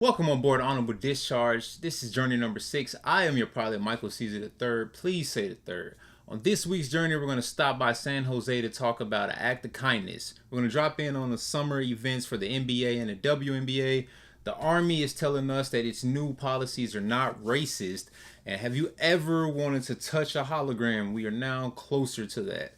Welcome on board Honorable Discharge. This is journey number 6. I am your pilot, Michael Caesar III. Please say the third. On this week's journey, we're going to stop by San Jose to talk about an act of kindness. We're going to drop in on the summer events for the NBA and the WNBA. The Army is telling us that its new policies are not racist. And have you ever wanted to touch a hologram? We are now closer to that.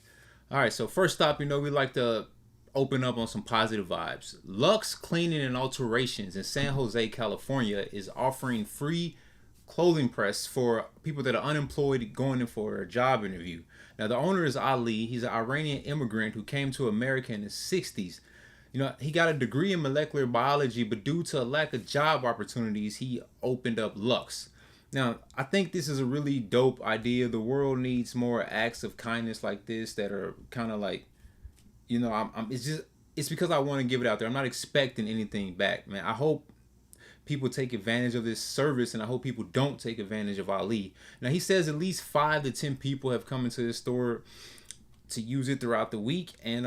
All right, so first stop, we like to open up on some positive vibes. Lux Cleaning and Alterations in San Jose, California is offering free clothing press for people that are unemployed going in for a job interview. Now, the owner is Ali. He's an Iranian immigrant who came to America in the 60s. He got a degree in molecular biology, but due to a lack of job opportunities, he opened up Lux. Now, I think this is a really dope idea. The world needs more acts of kindness like this that are kind of like, it's because I want to give it out there. I'm not expecting anything back, man. I hope people take advantage of this service, and I hope people don't take advantage of Ali. Now, he says at least 5 to 10 people have come into his store to use it throughout the week, and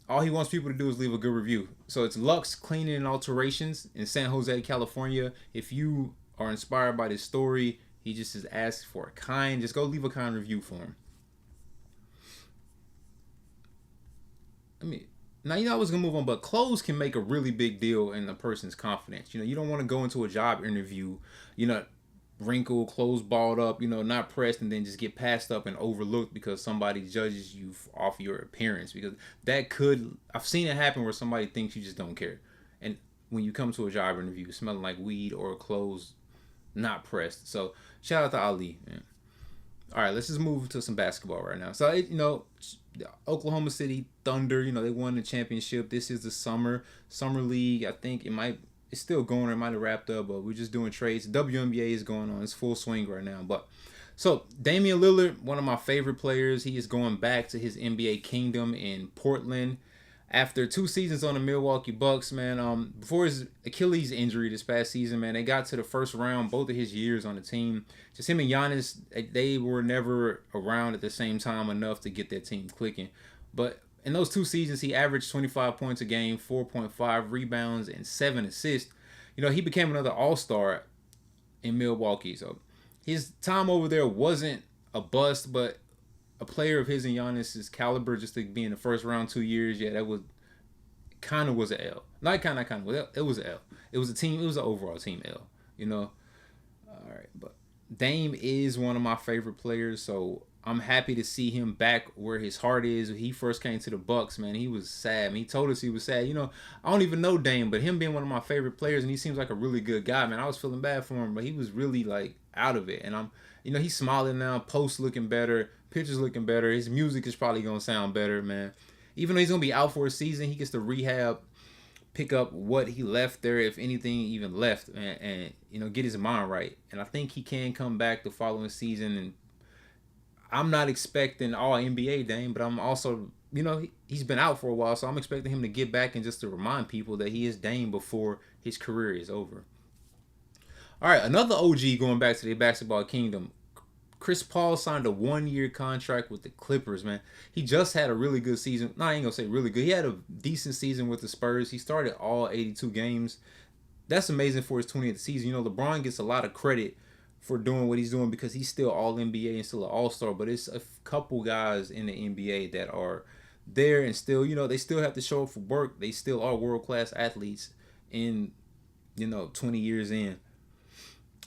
all he wants people to do is leave a good review. So it's Lux Cleaning and Alterations in San Jose, California. If you are inspired by this story, he just is asking for a kind. Just go leave a kind review for him. Now, I was going to move on, but clothes can make a really big deal in a person's confidence. You don't want to go into a job interview, wrinkled, clothes balled up, not pressed, and then just get passed up and overlooked because somebody judges you off your appearance. Because I've seen it happen where somebody thinks you just don't care. And when you come to a job interview, smelling like weed or clothes not pressed. So, shout out to Ali, man. All right, let's just move to some basketball right now. So, Oklahoma City Thunder, they won the championship. This is the summer league. I think it's still going, or it might have wrapped up, but we're just doing trades. WNBA is going on. It's full swing right now. But so Damian Lillard, one of my favorite players, he is going back to his NBA kingdom in Portland. After 2 seasons on the Milwaukee Bucks, man, before his Achilles injury this past season, man, they got to the first round both of his years on the team. Just him and Giannis, they were never around at the same time enough to get their team clicking. But in those 2 seasons, he averaged 25 points a game, 4.5 rebounds, and 7 assists. He became another all-star in Milwaukee. So his time over there wasn't a bust, but a player of his and Giannis's caliber, just to be in the first round 2 years, yeah, that was kind of was an L. Not kind of it was an L. It was a team. It was an overall team L. All right, but Dame is one of my favorite players, so I'm happy to see him back where his heart is. When he first came to the Bucks, man, he was sad. He told us he was sad. I don't even know Dame, but him being one of my favorite players, and he seems like a really good guy, man. I was feeling bad for him, but he was really like out of it, and he's smiling now. Posts looking better. Pictures looking better. His music is probably going to sound better, man. Even though he's going to be out for a season, he gets to rehab, pick up what he left there, if anything even left, and get his mind right. And I think he can come back the following season. And I'm not expecting all NBA Dame, but I'm also, he's been out for a while, so I'm expecting him to get back and just to remind people that he is Dame before his career is over. All right, another OG going back to the basketball kingdom. Chris Paul signed a 1-year contract with the Clippers, man. He just had a really good season. No, I ain't going to say really good. He had a decent season with the Spurs. He started all 82 games. That's amazing for his 20th season. LeBron gets a lot of credit for doing what he's doing because he's still all NBA and still an all-star. But it's a couple guys in the NBA that are there and still, they still have to show up for work. They still are world-class athletes in, 20 years in.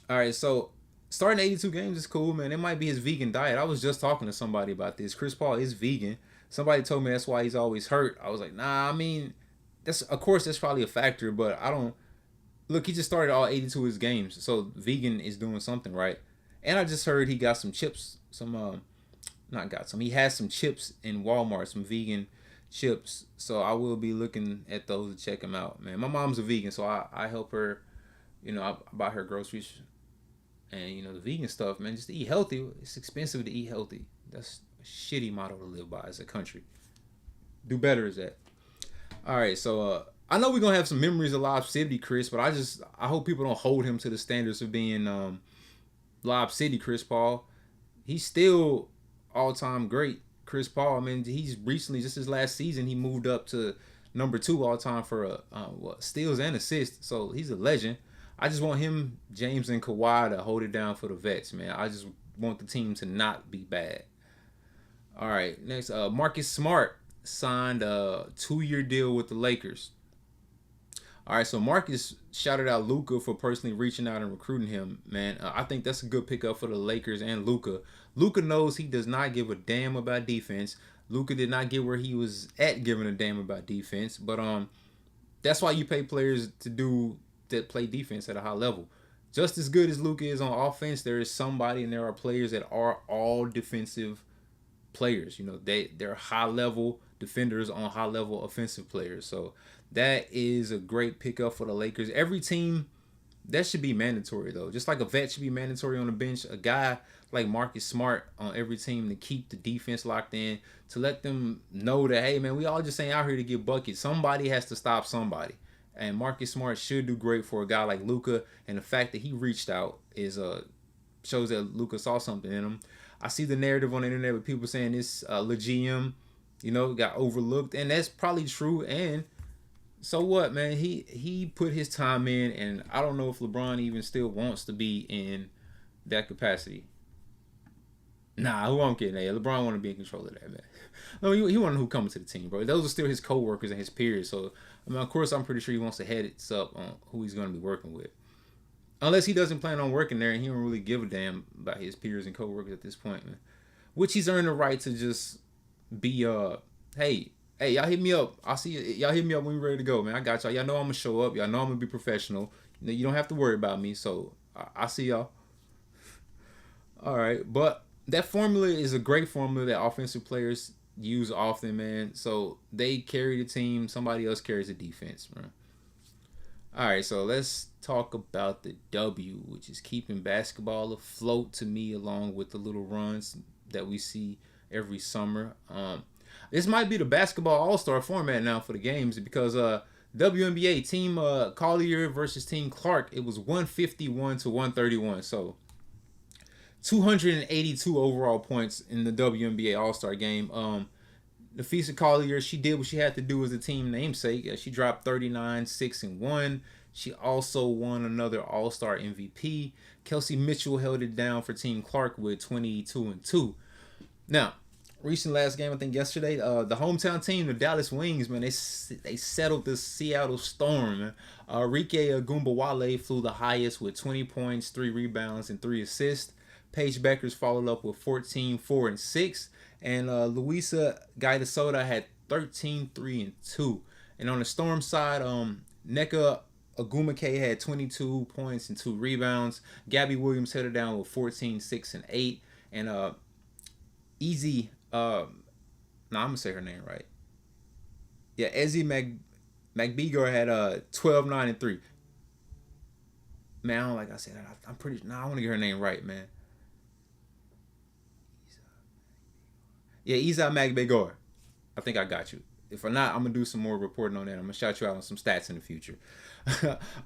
All right, so starting 82 games is cool, man. It might be his vegan diet. I was just talking to somebody about this. Chris Paul is vegan. Somebody told me that's why he's always hurt. I was like, nah, that's probably a factor, but I don't. Look, he just started all 82 of his games, so vegan is doing something right. And I just heard he got some chips, he has some chips in Walmart, some vegan chips. So I will be looking at those to check them out, man. My mom's a vegan, so I help her, I buy her groceries. And, the vegan stuff, man, just to eat healthy. It's expensive to eat healthy. That's a shitty motto to live by as a country. Do better as that. All right, so I know we're going to have some memories of Lob City Chris, but I hope people don't hold him to the standards of being Lob City Chris Paul. He's still all-time great Chris Paul. He's recently, just his last season, he moved up to number 2 all-time for steals and assists. So he's a legend. I just want him, James, and Kawhi to hold it down for the vets, man. I just want the team to not be bad. All right, next, Marcus Smart signed a 2-year deal with the Lakers. All right, so Marcus shouted out Luka for personally reaching out and recruiting him, man. I think that's a good pickup for the Lakers and Luka. Luka knows he does not give a damn about defense. Luka did not get where he was at giving a damn about defense, but that's why you pay players that play defense at a high level. Just as good as Luka is on offense, there is somebody and there are players that are all defensive players. You know, they're high level defenders on high level offensive players. So that is a great pickup for the Lakers. Every team, that should be mandatory though. Just like a vet should be mandatory on the bench, a guy like Marcus Smart on every team to keep the defense locked in, to let them know that, hey man, we all just ain't out here to get buckets. Somebody has to stop somebody. And Marcus Smart should do great for a guy like Luka. And the fact that he reached out is shows that Luka saw something in him. I see the narrative on the internet with people saying this GM, got overlooked, and that's probably true. And so what, man? He put his time in, and I don't know if LeBron even still wants to be in that capacity. Nah, who I'm kidding? Hey, LeBron want to be in control of that, man. No, he want to know who coming to the team, bro. Those are still his co-workers and his peers. So, I mean, of course, I'm pretty sure he wants to head it up on who he's going to be working with. Unless he doesn't plan on working there and he don't really give a damn about his peers and co-workers at this point, man. Which he's earned the right to just be, hey, y'all hit me up. I'll see you. Y'all hit me up when we're ready to go, man. I got y'all. Y'all know I'm going to show up. Y'all know I'm going to be professional. You don't have to worry about me. So, I'll see y'all. All right. But that formula is a great formula that offensive players use often, man. So, they carry the team. Somebody else carries the defense, man. All right, so let's talk about the W, which is keeping basketball afloat to me, along with the little runs that we see every summer. This might be the basketball all-star format now for the games because WNBA team Collier versus team Clark, it was 151 to 131. So 282 overall points in the WNBA all-star game. Nafisa Collier, she did what she had to do as a team namesake. She dropped 39, 6, and 1. She also won another All-Star MVP. Kelsey Mitchell held it down for Team Clark with 22 and 2. Now, recent last game, I think yesterday, the hometown team, the Dallas Wings, man, they settled the Seattle Storm. Rike Agumbawale flew the highest with 20 points, 3 rebounds, and 3 assists. Paige Beckers followed up with 14, 4, and 6. And Luisa Gaidasota had 13, 3, and 2. And on the Storm side, Nneka Ogwumike had 22 points and 2 rebounds. Gabby Williams held it down with 14, 6, and 8. And I'm going to say her name right. Yeah, Ezzy McBeagor had 12, 9, and 3. Man, I don't like I said. I'm pretty... I want to get her name right, man. Yeah, Isa Magbegor. I think I got you. If I'm not, I'm going to do some more reporting on that. I'm going to shout you out on some stats in the future.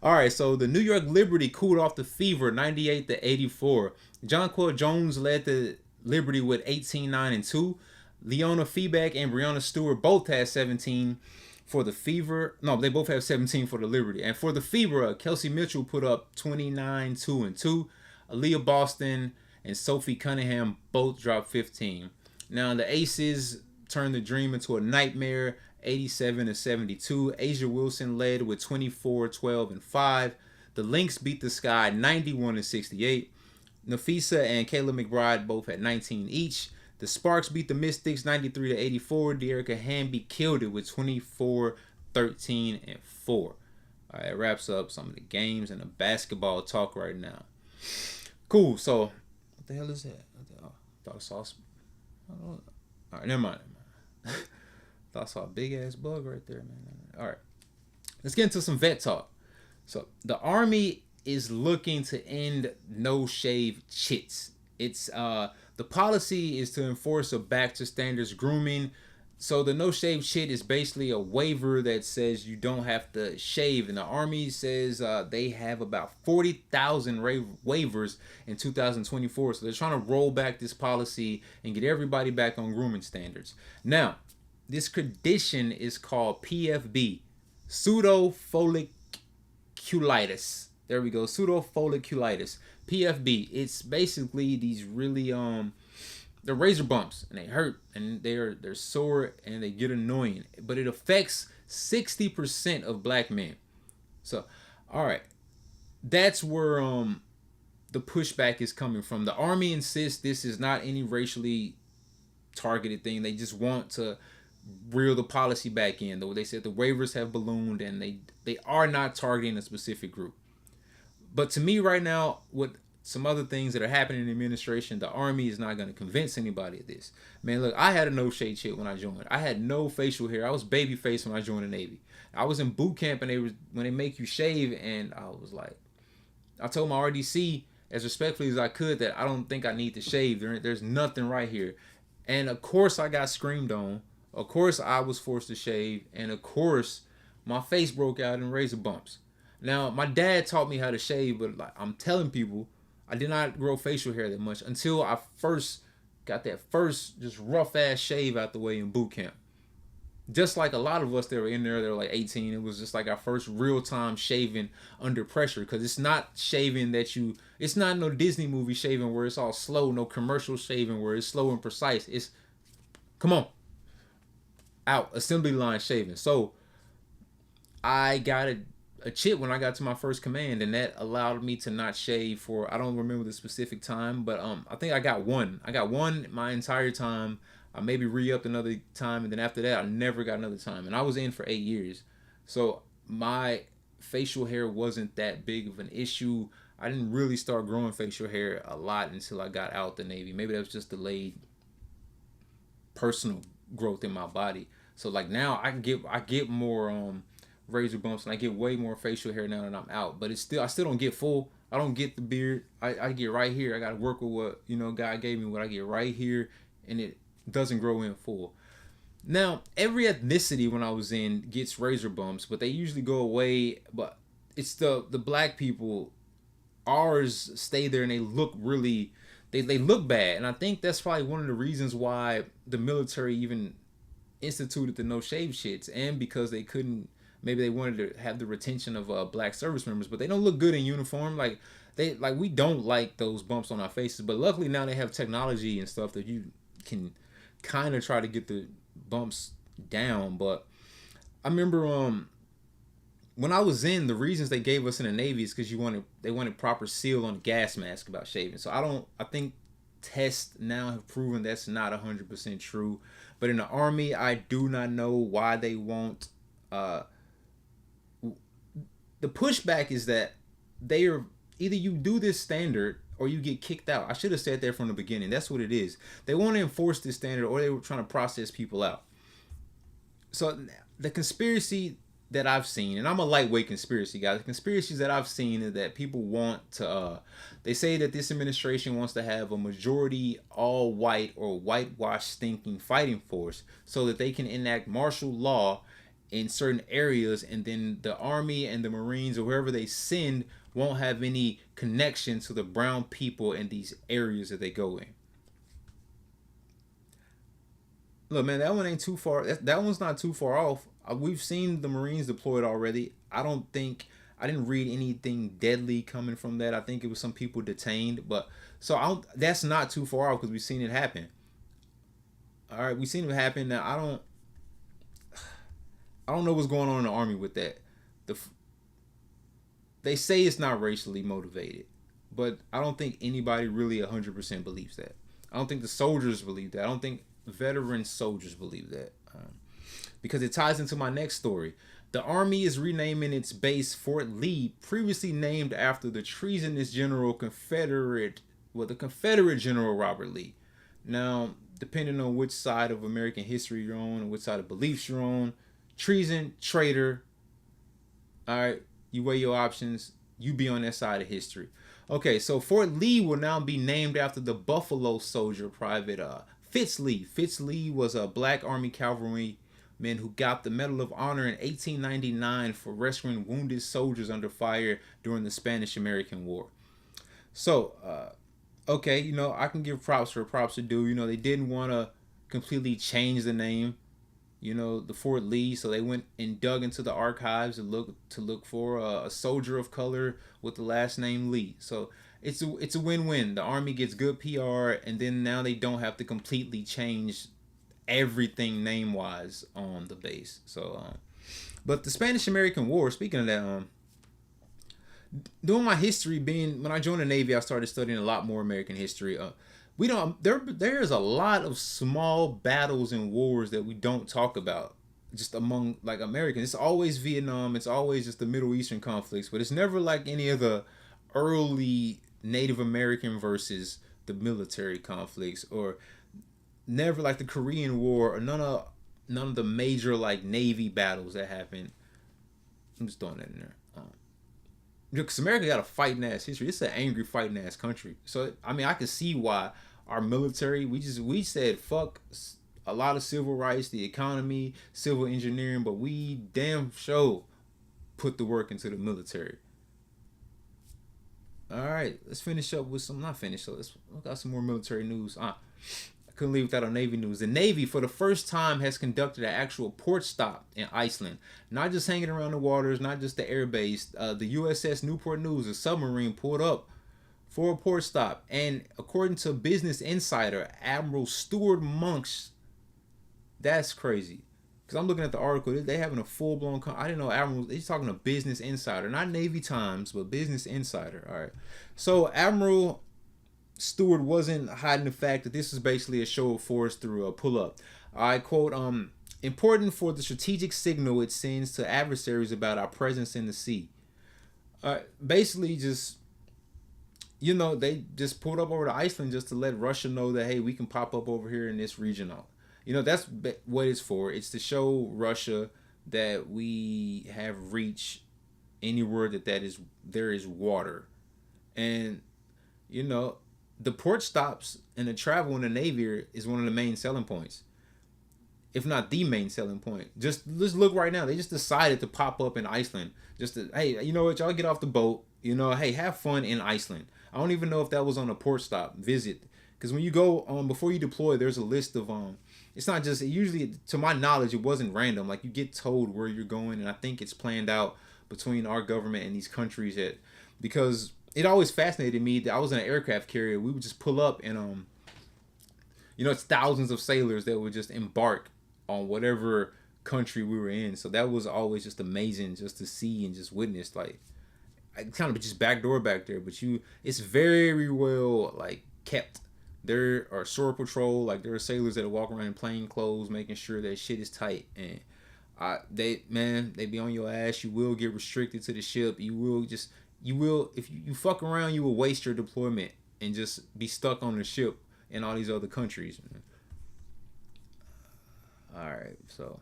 All right, so the New York Liberty cooled off the Fever 98 to 84. Jonquel Jones led the Liberty with 18, 9, and 2. Leona Feeback and Breonna Stewart both had 17 for the Fever. No, they both have 17 for the Liberty. And for the Fever, Kelsey Mitchell put up 29, 2, and 2. Aaliyah Boston and Sophie Cunningham both dropped 15. Now, the Aces turned the dream into a nightmare, 87 to 72. Asia Wilson led with 24, 12, and 5. The Lynx beat the Sky 91 to 68. Nafisa and Kayla McBride both had 19 each. The Sparks beat the Mystics 93 to 84. Dearica Hamby killed it with 24, 13, and 4. All right, that wraps up some of the games and the basketball talk right now. Cool, so what the hell is that? I thought I saw some... All right, never mind. Thought I saw a big ass bug right there, man. All right, let's get into some vet talk. So the Army is looking to end no shave chits. It's the policy is to enforce a back to standards grooming. So the no shave chit is basically a waiver that says you don't have to shave, and the Army says they have about 40,000 waivers in 2024. So they're trying to roll back this policy and get everybody back on grooming standards. Now, this condition is called PFB, pseudo folliculitis. There we go. Pseudofolliculitis, PFB. It's basically these really they're razor bumps and they hurt and they're sore and they get annoying. But it affects 60% of black men. So, all right, that's where the pushback is coming from. The Army insists this is not any racially targeted thing. They just want to reel the policy back in. Though they said the waivers have ballooned and they are not targeting a specific group. But to me right now, with some other things that are happening in the administration, the Army is not going to convince anybody of this. Man, look, I had a no shade shit when I joined. I had no facial hair. I was baby face when I joined the Navy. I was in boot camp and when they make you shave, and I was like, I told my RDC as respectfully as I could that I don't think I need to shave. There's nothing right here. And of course I got screamed on. Of course I was forced to shave. And of course my face broke out in razor bumps. Now, my dad taught me how to shave, but like I'm telling people, I did not grow facial hair that much until I first got that first just rough ass shave out the way in boot camp. Just like a lot of us that were in there, they were like 18. It was just like our first real time shaving under pressure, because it's not shaving it's not no Disney movie shaving where it's all slow, no commercial shaving where it's slow and precise. It's, come on, out, assembly line shaving. So I got a chip when I got to my first command, and that allowed me to not shave for, I don't remember the specific time, but I think I got one my entire time. I maybe re-upped another time, and then after that I never got another time, and I was in for 8 years. So my facial hair wasn't that big of an issue. I didn't really start growing facial hair a lot until I got out the Navy. Maybe that was just delayed personal growth in my body. So like now I get more razor bumps, and I get way more facial hair now that I'm out. But I still don't get full. I don't get the beard. I get right here. I gotta work with what God gave me. What I get right here, and it doesn't grow in full. Now every ethnicity when I was in gets razor bumps, but they usually go away. But it's the black people. Ours stay there and they look really, they look bad, and I think that's probably one of the reasons why the military even instituted the no shave shits, and because they couldn't. Maybe they wanted to have the retention of black service members, but they don't look good in uniform. We don't like those bumps on our faces. But luckily now they have technology and stuff that you can kind of try to get the bumps down. But I remember when I was in, the reasons they gave us in the Navy is because they wanted proper seal on the gas mask about shaving. So I think tests now have proven that's not 100% true. But in the Army, I do not know why they won't. The pushback is that they are either you do this standard or you get kicked out. I should have said that from the beginning. That's what it is. They want to enforce this standard, or they were trying to process people out. So the conspiracy that I've seen, and I'm a lightweight conspiracy guy, the conspiracies that I've seen is that people want to, they say that this administration wants to have a majority all white or whitewashed thinking fighting force so that they can enact martial law in certain areas, and then the Army and the Marines or whoever they send won't have any connection to the brown people in these areas that they go in. Look, man, that one ain't too far. That one's not too far off. We've seen the Marines deployed already. I didn't read anything deadly coming from that. I think it was some people detained, but that's not too far off because we've seen it happen. All right, we've seen it happen. Now I don't know what's going on in the Army with that. They say it's not racially motivated, but I don't think anybody really 100% believes that. I don't think the soldiers believe that. I don't think veteran soldiers believe that. Because it ties into my next story. The Army is renaming its base Fort Lee, previously named after the treasonous the Confederate General Robert Lee. Now, depending on which side of American history you're on and which side of beliefs you're on, treason, traitor. All right, you weigh your options. You be on that side of history. Okay, so Fort Lee will now be named after the Buffalo soldier, Private Fitz Lee. Fitz Lee was a black Army cavalryman who got the Medal of Honor in 1899 for rescuing wounded soldiers under fire during the Spanish-American War. So, okay, I can give props where props are due. They didn't want to completely change the name. the Fort Lee. So they went and dug into the archives and look for a soldier of color with the last name Lee. So it's a win-win. The Army gets good PR, and then now they don't have to completely change everything name-wise on the base. So, but the Spanish-American War. Speaking of that, doing my history, being when I joined the Navy, I started studying a lot more American history. We don't there's a lot of small battles and wars that we don't talk about just among like Americans. It's always Vietnam, it's always just the Middle Eastern conflicts, but it's never like any of the early Native American versus the military conflicts, or never like the Korean War, or none of the major like Navy battles that happened. I'm just throwing that in there. Because America got a fighting ass history. It's an angry fighting ass country. So I mean, I can see why our military, we said fuck a lot of civil rights, the economy, civil engineering, but we damn sure put the work into the military. All right, let's finish up with some. Not finish. So we got some more military news. I couldn't leave without our Navy news. The Navy, for the first time, has conducted an actual port stop in Iceland. Not just hanging around the waters, not just the air base. The USS Newport News, a submarine, pulled up for a port stop. And according to Business Insider, Admiral Stuart Monk's, that's crazy. Because I'm looking at the article, they having a full-blown, I didn't know Admiral, he's talking to Business Insider. Not Navy Times, but Business Insider. All right. So Admiral Stewart wasn't hiding the fact that this is basically a show of force through a pull-up. I quote, important for the strategic signal it sends to adversaries about our presence in the sea. Basically just, they just pulled up over to Iceland just to let Russia know that, hey, we can pop up over here in this region. That's what it's for. It's to show Russia that we have reached anywhere there is water. And, the port stops and the travel in the Navy is one of the main selling points, if not the main selling point. Just let's look right now. They just decided to pop up in Iceland. Just to, hey, you know what? Y'all get off the boat. Hey, have fun in Iceland. I don't even know if that was on a port stop visit, because when you go before you deploy, there's a list of It's not just usually, to my knowledge, it wasn't random. Like you get told where you're going, and I think it's planned out between our government and these countries because it always fascinated me that I was in an aircraft carrier. We would just pull up and, it's thousands of sailors that would just embark on whatever country we were in. So that was always just amazing just to see and just witness, like, kind of just backdoor back there. But it's very well, like, kept. There are shore patrol, like there are sailors that walk around in plain clothes making sure that shit is tight. And they be on your ass. You will get restricted to the ship. If you fuck around, you will waste your deployment and just be stuck on the ship in all these other countries. All right, so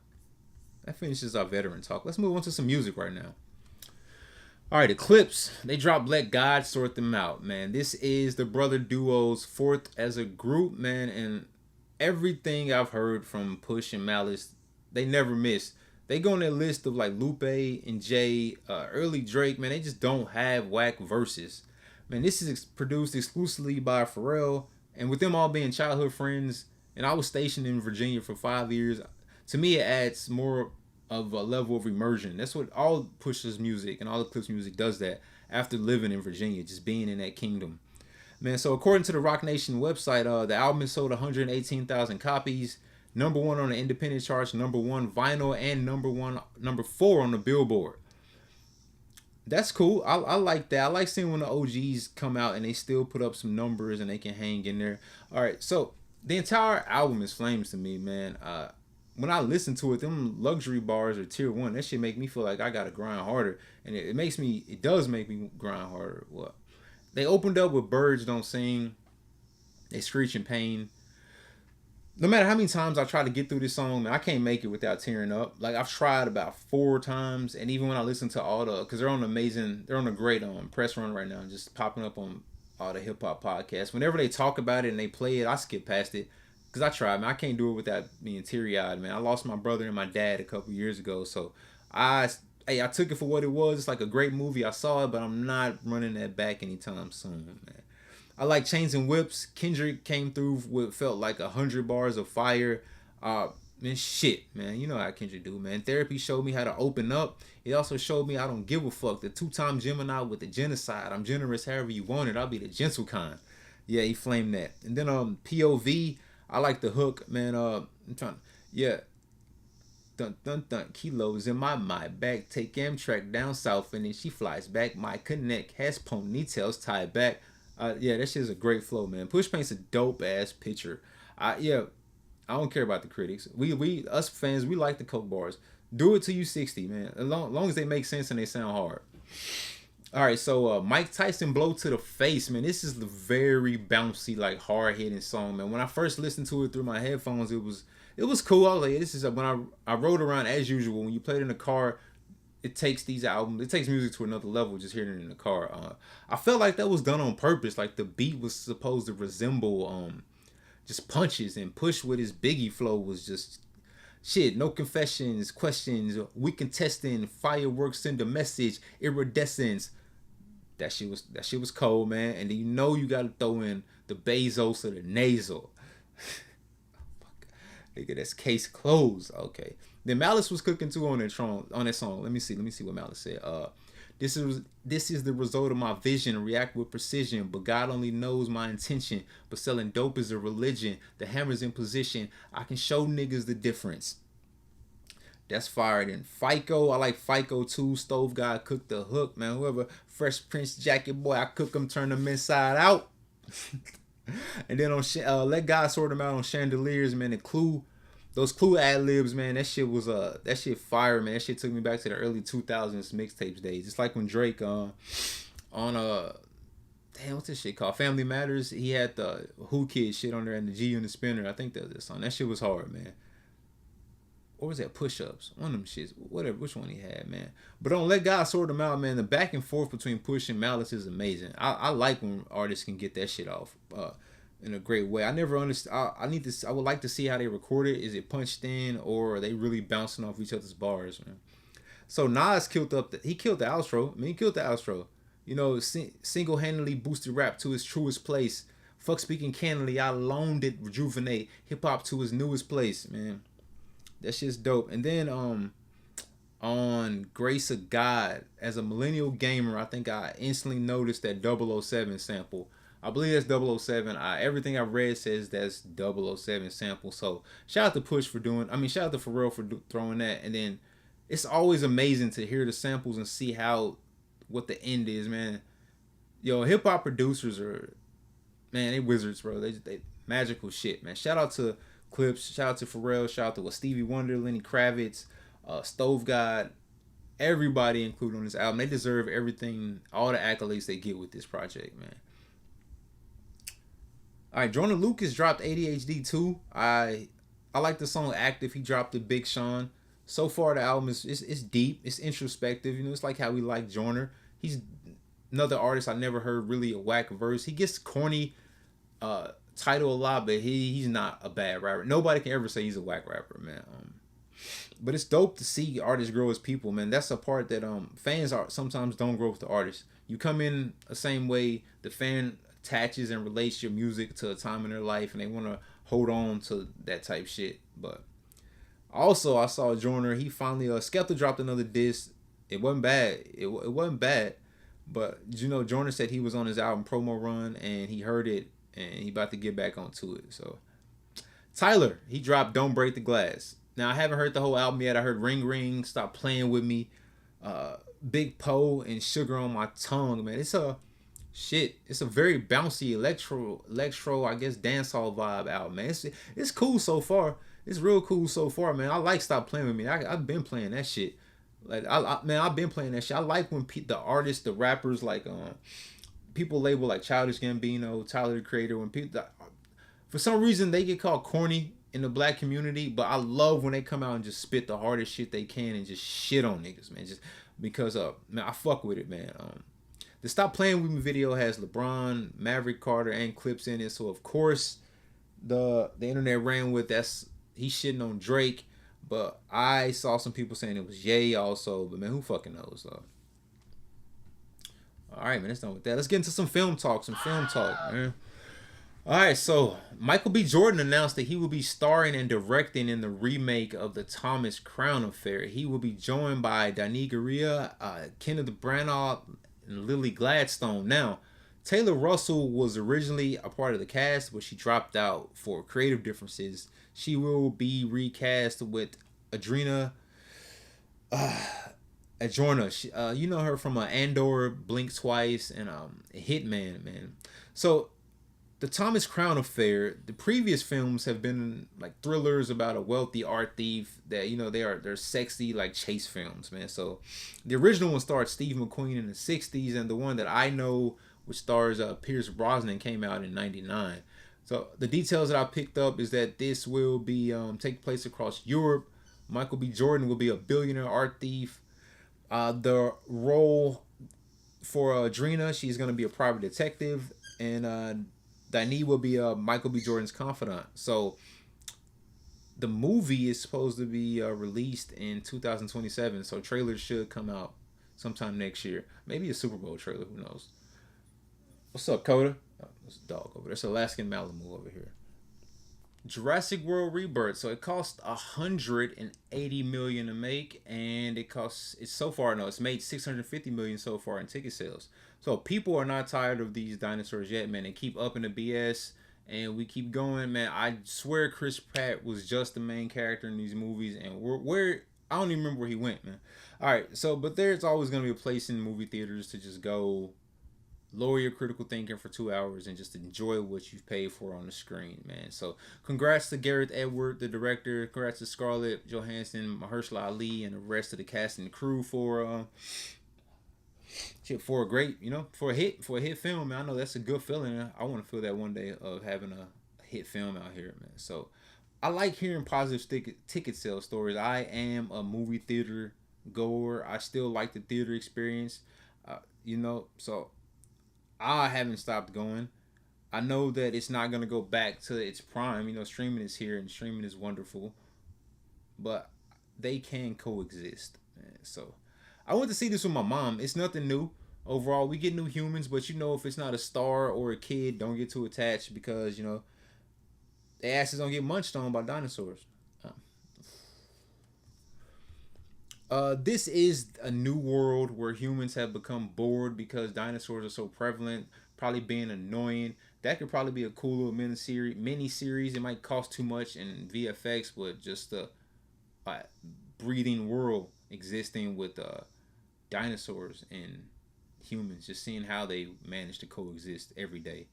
that finishes our veteran talk. Let's move on to some music right now. All right, the Clipse, they dropped Let God Sort Them Out, man. This is the brother duo's fourth as a group, man, and everything I've heard from Push and Malice, they never miss. They go on that list of like Lupe and Jay, early Drake, man. They just don't have whack verses. Man, this is produced exclusively by Pharrell, and with them all being childhood friends, and I was stationed in Virginia for 5 years, to me it adds more of a level of immersion. That's what all Push's music and all the Clipse music does, that after living in Virginia, just being in that kingdom. Man, so according to the Rock Nation website, the album has sold 118,000 copies. Number 1 on the independent charts, number 1 vinyl, and number 4 on the Billboard. That's cool. I like that. I like seeing when the OGs come out and they still put up some numbers and they can hang in there. All right, so the entire album is flames to me, man. When I listen to it, them luxury bars are tier 1. That shit make me feel like I gotta grind harder, and it does make me grind harder. What? They opened up with Birds Don't Sing. They Screech in Pain. No matter how many times I try to get through this song, man, I can't make it without tearing up. Like, I've tried about 4 times, and even when I listen to all because they're on a great press run right now, just popping up on all the hip hop podcasts. Whenever they talk about it and they play it, I skip past it. Because I tried, man. I can't do it without being teary-eyed, man. I lost my brother and my dad a couple years ago, so I took it for what it was. It's like a great movie. I saw it, but I'm not running that back anytime soon, man. I like Chains and Whips. Kendrick came through with felt like 100 bars of fire. Man, shit, man. You know how Kendrick do, man. Therapy showed me how to open up. It also showed me I don't give a fuck. The 2-time Gemini with the genocide. I'm generous however you want it. I'll be the gentle kind. Yeah, he flamed that. And then POV, I like the hook, man. I'm trying. Yeah. Dun dun dun. Kilos in my back. Take Amtrak down south, and then she flies back. My connect has ponytails tied back. Yeah, that shit's a great flow, man. Push paints a dope ass picture. Yeah, I don't care about the critics. We us fans, we like the coke bars. Do it till you 60, man. As long as they make sense and they sound hard. All right, so Mike Tyson blow to the face, man. This is the very bouncy, like hard hitting song, man. When I first listened to it through my headphones, it was cool. I was like, this is when I rode around as usual. When you play it in the car, it takes these albums, it takes music to another level just hearing it in the car. I felt like that was done on purpose. Like the beat was supposed to resemble just punches, and Push with his Biggie flow was just shit. No confessions, questions, we contesting, fireworks send a message, iridescence. That shit was cold, man. And then you know you gotta throw in the Bezos or the nasal. Nigga, that's case closed. Okay. Then Malice was cooking too on that song. Let me see what Malice said. This is the result of my vision. React with precision, but God only knows my intention. But selling dope is a religion. The hammer's in position. I can show niggas the difference. That's fired. And FICO, I like FICO too. Stove guy cooked the hook, man. Whoever Fresh Prince jacket boy, I cook them, turn them inside out. And then on let God sort them out on Chandeliers, man. And Clue, those Clue ad libs, man. That shit was that shit fire, man. That shit took me back to the early 2000s mixtapes days. Just like when Drake on damn, what's this shit called? Family Matters. He had the Who Kid shit on there and the G Unit Spinner. I think that was this song. That shit was hard, man. Or was that Push Ups? One of them shits. Whatever, which one he had, man. But don't let God sort them out, man. The back and forth between Push and Malice is amazing. I like when artists can get that shit off in a great way. I never understand. I would like to see how they record it. Is it punched in, or are they really bouncing off each other's bars, man? So Nas killed the outro. I mean, he killed the outro. You know, single-handedly boosted rap to its truest place. Fuck speaking candidly, I loaned it rejuvenate hip hop to its newest place, man. That shit's dope. And then on Grace of God, as a millennial gamer, I think I instantly noticed that 007 sample. I believe that's 007. Everything I've read says that's 007 sample. So shout out to Push for shout out to Pharrell for throwing that. And then it's always amazing to hear the samples and see what the end is, man. Yo, hip hop producers are, man, they wizards, bro. They magical shit, man. Shout out to Clipse, shout out to Pharrell, shout out to Stevie Wonder, Lenny Kravitz, Stove God, everybody included on this album. They deserve everything, all the accolades they get with this project, man. All right, Joyner Lucas dropped ADHD 2. I like the song Active. He dropped the Big Sean. So far, the album is deep. It's introspective. You know, it's like how we like Joyner. He's another artist I never heard really a whack verse. He gets corny title a lot, but he's not a bad rapper. Nobody can ever say he's a whack rapper, man. But it's dope to see artists grow as people, man. That's a part that fans sometimes don't grow with the artist. You come in the same way the fan attaches and relates your music to a time in their life, and they want to hold on to that type shit. But also, I saw Joyner. He finally Skepta dropped another diss. It wasn't bad. It wasn't bad. But you know, Joyner said he was on his album promo run and he heard it and he about to get back onto it. So Tyler, he dropped Don't Break the Glass. Now I haven't heard the whole album yet. I heard Ring Ring, Stop Playing With Me, Big Poe, and Sugar on My Tongue, man. It's a very bouncy electro, I guess, dancehall vibe album, man. It's cool so far. It's real cool so far, man. I like Stop Playing With Me. I've been playing that shit. Like I've been playing that shit. I like when the artists, the rappers, like people label like Childish Gambino, Tyler the Creator, when people for some reason they get called corny in the black community, but I love when they come out and just spit the hardest shit they can and just shit on niggas, man. Just because man, I fuck with it, man. The Stop Playing With Me video has LeBron, Maverick Carter, and Clipse in it, so of course the internet ran with he's shitting on Drake. But I saw some people saying it was Ye also. But man, who fucking knows though? All right, man, that's done with that. Let's get into some film talk, man. All right, so Michael B. Jordan announced that he will be starring and directing in the remake of the Thomas Crown Affair. He will be joined by Danny Gurria, Kenneth Branagh, and Lily Gladstone. Now, Taylor Russell was originally a part of the cast, but she dropped out for creative differences. She will be recast with Adrena Joyner. You know her from Andor, Blink Twice, and Hitman, man. So the Thomas Crown Affair, the previous films have been like thrillers about a wealthy art thief that, you know, they're sexy like chase films, man. So the original one starred Steve McQueen in the 60s, and the one that I know, which stars Pierce Brosnan, came out in 99. So the details that I picked up is that this will be take place across Europe. Michael B. Jordan will be a billionaire art thief. The role for Adrena, she's going to be a private detective, and Dani will be Michael B. Jordan's confidant. So the movie is supposed to be released in 2027. So trailers should come out sometime next year. Maybe a Super Bowl trailer. Who knows? What's up, Coda? Oh, there's a dog over there. It's Alaskan Malibu over here. Jurassic World Rebirth. So it cost 180 million to make, and it's made 650 million so far in ticket sales. So people are not tired of these dinosaurs yet, man. They keep upping the BS, and we keep going, man. I swear Chris Pratt was just the main character in these movies, and where I don't even remember where he went, man. All right, so but there's always gonna be a place in movie theaters to just go lower your critical thinking for 2 hours and just enjoy what you've paid for on the screen, man. So congrats to Gareth Edward, the director. Congrats to Scarlett Johansson, Mahershala Ali, and the rest of the cast and crew for a great, for a hit film, man. I know that's a good feeling. I want to feel that one day of having a hit film out here, man. So I like hearing positive ticket sales stories. I am a movie theater goer. I still like the theater experience, so I haven't stopped going. I know that it's not going to go back to its prime. Streaming is here and streaming is wonderful, but they can coexist, man. So I went to see this with my mom. It's nothing new. Overall, we get new humans, but if it's not a star or a kid, don't get too attached because, their asses don't get munched on by dinosaurs. This is a new world where humans have become bored because dinosaurs are so prevalent, probably being annoying. That could probably be a cool little mini series. It might cost too much in VFX, but just a breathing world existing with dinosaurs and humans, just seeing how they manage to coexist every day.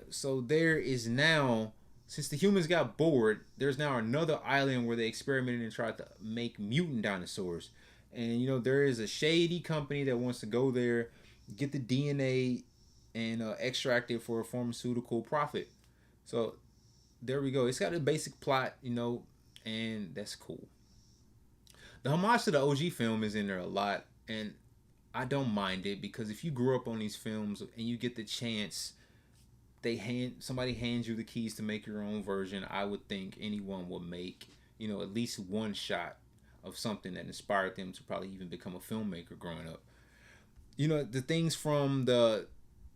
So there is now, since the humans got bored, there's now another island where they experimented and tried to make mutant dinosaurs. And there is a shady company that wants to go there, get the DNA, and extract it for a pharmaceutical profit. So there we go. It's got a basic plot, and that's cool. The homage to the OG film is in there a lot, and I don't mind it because if you grew up on these films and you get the chance, somebody hands you the keys to make your own version, I would think anyone would make, at least one shot of something that inspired them to probably even become a filmmaker growing up. The things from the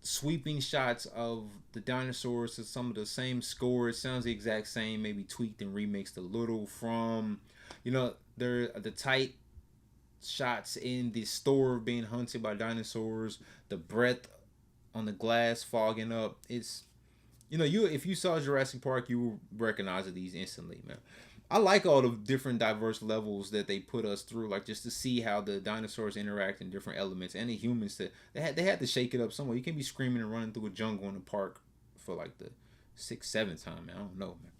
sweeping shots of the dinosaurs to some of the same score, it sounds the exact same, maybe tweaked and remixed a little from, the tight shots in the store being hunted by dinosaurs, the breath on the glass fogging up. It's if you saw Jurassic Park, you will recognize these instantly, man. I like all the different diverse levels that they put us through, like just to see how the dinosaurs interact in different elements, and the humans they had to shake it up somewhere. You can't be screaming and running through a jungle in the park for like the 6th, 7th time, man. I don't know, man.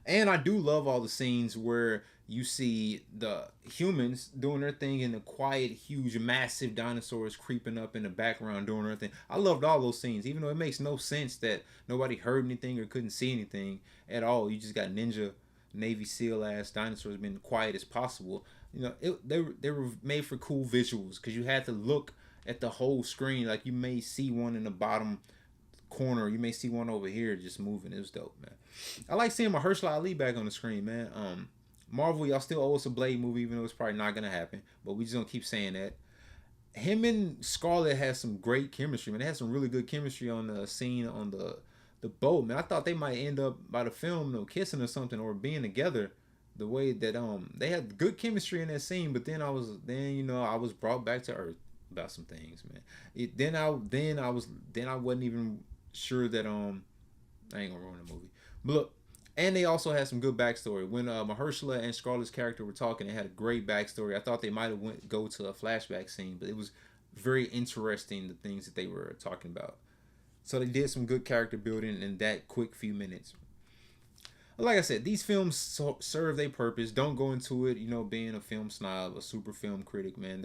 And I do love all the scenes where you see the humans doing their thing and the quiet, huge, massive dinosaurs creeping up in the background doing their thing. I loved all those scenes, even though it makes no sense that nobody heard anything or couldn't see anything at all. You just got ninja, Navy SEAL ass dinosaurs being quiet as possible. They were made for cool visuals because you had to look at the whole screen. Like you may see one in the bottom corner, you may see one over here just moving. It was dope, man. I like seeing Mahershala Ali back on the screen, man. Marvel, y'all still owe us a Blade movie, even though it's probably not gonna happen, but we just gonna keep saying that. him and Scarlett has some great chemistry, man. They had some really good chemistry on the scene on the boat, man. I thought they might end up by the film, you know, kissing or something or being together. The way that they had good chemistry in that scene, but then I was brought back to earth about some things, man. Then I wasn't even sure that I ain't gonna ruin the movie. But look, and they also had some good backstory. When Mahershala and Scarlett's character were talking, they had a great backstory. I thought they might have go to a flashback scene, but it was very interesting the things that they were talking about. So they did some good character building in that quick few minutes. Like I said, these films serve their purpose. Don't go into it, you know, being a film snob, a super film critic, man.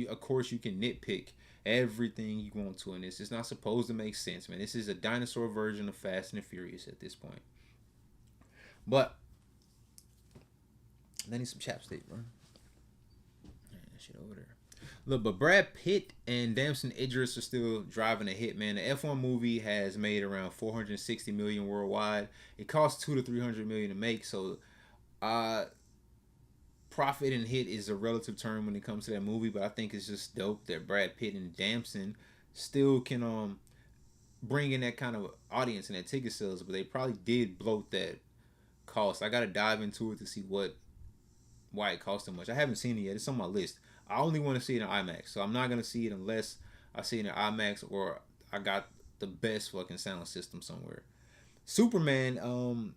Of course, you can nitpick everything you want to in this. It's not supposed to make sense, man. This is a dinosaur version of Fast and the Furious at this point. But I need some chapstick, bro. That shit over there. Look, but Brad Pitt and Damson Idris are still driving a hit, man. The F1 movie has made around 460 million worldwide. It costs 2 to 300 million to make, so profit and hit is a relative term when it comes to that movie. But I think it's just dope that Brad Pitt and Damson still can bring in that kind of audience and that ticket sales. But they probably did bloat that cost. I gotta dive into it to see why it cost so much. I haven't seen it yet. It's on my list. I only want to see it in IMAX, so I'm not gonna see it unless I see it in IMAX or I got the best fucking sound system somewhere. Superman,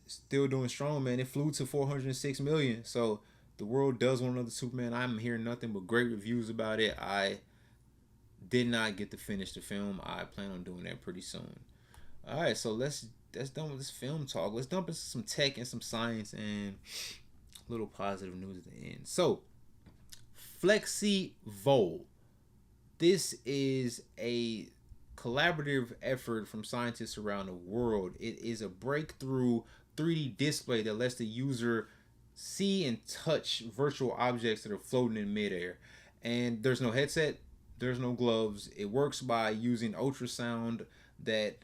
still doing strong, man. It flew to 406 million. So the world does want another Superman. I'm hearing nothing but great reviews about it. I did not get to finish the film. I plan on doing that pretty soon. All right, so that's done with this film talk. Let's dump into some tech and some science and a little positive news at the end. So, FlexiVol. This is a collaborative effort from scientists around the world. It is a breakthrough 3D display that lets the user see and touch virtual objects that are floating in midair. And there's no headset, there's no gloves. It works by using ultrasound that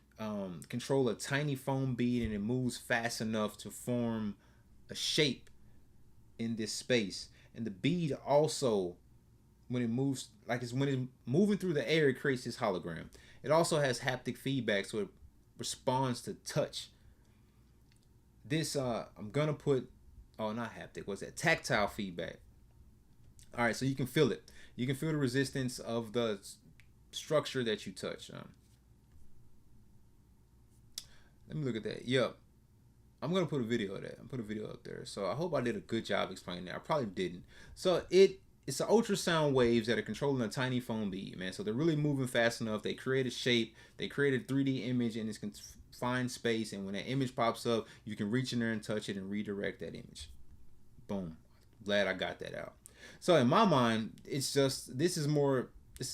control a tiny foam bead, and it moves fast enough to form a shape in this space. And the bead also, when it moves, when it's moving through the air, it creates this hologram. It also has haptic feedback, so it responds to touch. This I'm gonna put, not haptic, what's that? Tactile feedback. All right, so you can feel it. You can feel the resistance of the structure that you touch. Let me look at that. Yep. I'm going to put a video of that. I'm put a video up there. So I hope I did a good job explaining that. I probably didn't. So it's the ultrasound waves that are controlling a tiny foam bead, man. So they're really moving fast enough. They create a shape. They create a 3D image in this confined space. And when that image pops up, you can reach in there and touch it and redirect that image. Boom. Glad I got that out. So in my mind, it's just, this is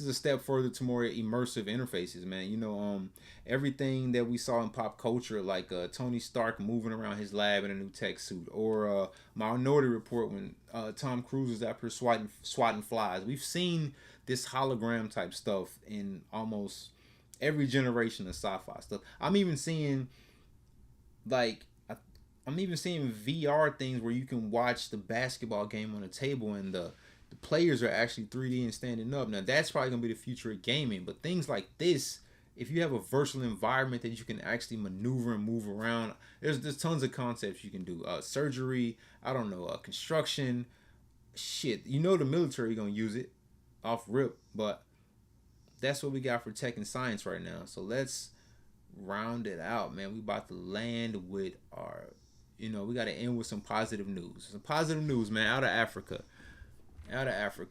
a step further to more immersive interfaces, man. You know, everything that we saw in pop culture, like Tony Stark moving around his lab in a new tech suit, or Minority Report when Tom Cruise was out here swatting flies. We've seen this hologram type stuff in almost every generation of sci-fi stuff. I'm even seeing VR things where you can watch the basketball game on a table and the players are actually 3D and standing up. Now that's probably gonna be the future of gaming, but things like this, if you have a virtual environment that you can actually maneuver and move around, there's tons of concepts you can do. Surgery, I don't know, construction, shit. You know the military gonna use it off rip, but that's what we got for tech and science right now. So let's round it out, man. We about to land with our, we got to end with some positive news. Some positive news, man, out of Africa.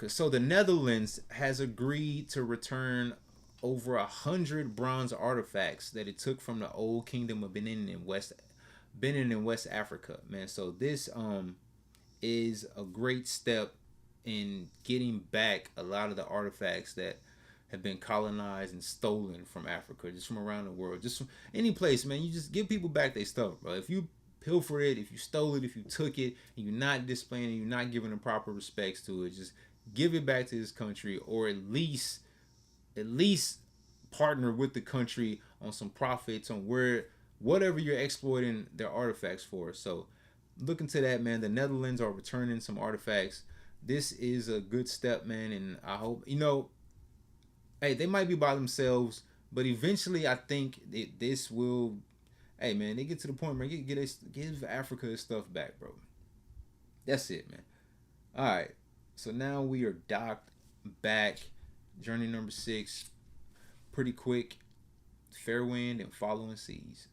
So the Netherlands has agreed to return over 100 bronze artifacts that it took from the old kingdom of Benin in West Africa, man. So this is a great step in getting back a lot of the artifacts that have been colonized and stolen from Africa, just from around the world, just from any place, man. You just give people back their stuff, bro. If you pilfered it, if you stole it, if you took it, and you're not displaying it, you're not giving the proper respects to it, just give it back to this country, or at least partner with the country on some profits on whatever you're exploiting their artifacts for. So look into that, man. The Netherlands are returning some artifacts. this is a good step, man, and I hope, hey, they might be by themselves, but eventually I think this will, hey, man, they get to the point where give Africa his stuff back, bro. That's it, man. All right, so now we are docked back. Journey number 6, pretty quick. Fair wind and following seas.